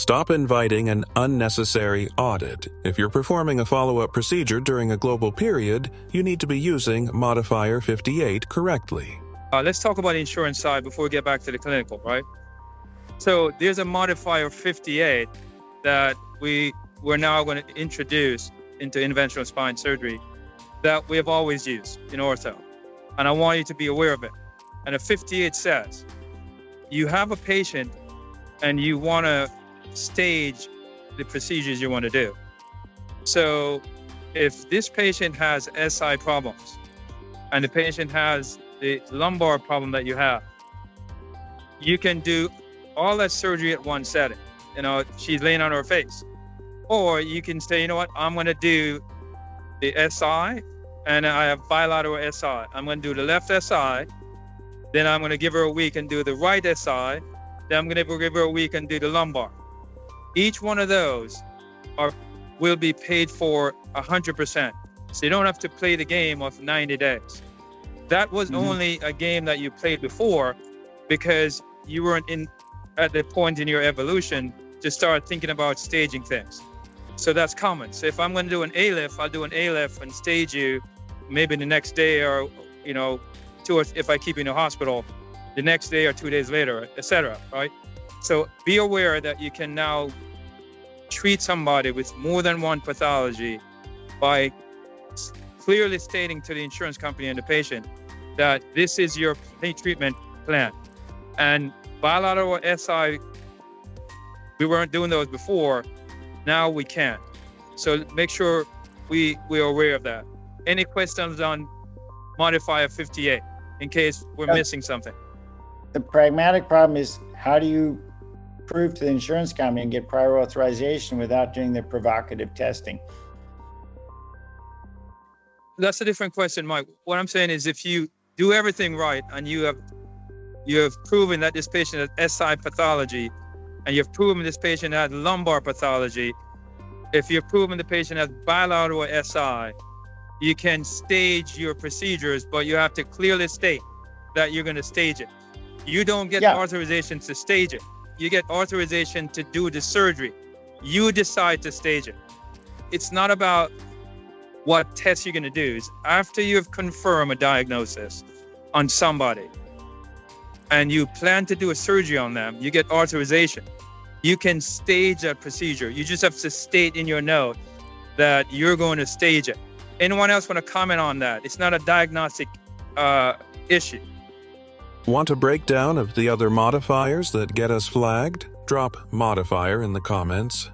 Stop inviting an unnecessary audit. If you're performing a follow-up procedure during a global period, you need to be using Modifier 58 correctly. Let's talk about the insurance side before we get back to the clinical, right? So there's a Modifier 58 that we're now going to introduce into interventional spine surgery that we have always used in ortho. And I want you to be aware of it. And a 58 says, you have a patient and you want to stage the procedures you want to do. So if this patient has SI problems and the patient has the lumbar problem that you have, you can do all that surgery at one setting. She's laying on her face. Or you can say, you know what, I'm going to do the SI and I have bilateral SI. I'm going to do the left SI, then I'm going to give her a week and do the right SI, then I'm going to give her a week and do the lumbar. Each one of those will be paid for 100%. So you don't have to play the game of 90 days. That was only a game that you played before because you weren't at the point in your evolution to start thinking about staging things. So that's common. So if I'm going to do an ALIF, I'll do an ALIF and stage you maybe the next day or, if I keep you in the hospital, the next day or 2 days later, etc. Right? So be aware that you can now treat somebody with more than one pathology by clearly stating to the insurance company and the patient that this is your treatment plan. And bilateral SI, we weren't doing those before. Now we can. So make sure we are aware of that. Any questions on Modifier 58 in case we're missing something? The pragmatic problem is, how do you prove to the insurance company and get prior authorization without doing the provocative testing? That's a different question, Mike. What I'm saying is, if you do everything right and you have proven that this patient has SI pathology and you've proven this patient has lumbar pathology, if you've proven the patient has bilateral SI, you can stage your procedures, but you have to clearly state that you're going to stage it. You don't get authorization to stage it. You get authorization to do the surgery. You decide to stage it. It's not about what tests you're going to do. It's after you've confirmed a diagnosis on somebody and you plan to do a surgery on them, you get authorization. You can stage that procedure. You just have to state in your note that you're going to stage it. Anyone else want to comment on that? It's not a diagnostic issue. Want a breakdown of the other modifiers that get us flagged? Drop modifier in the comments.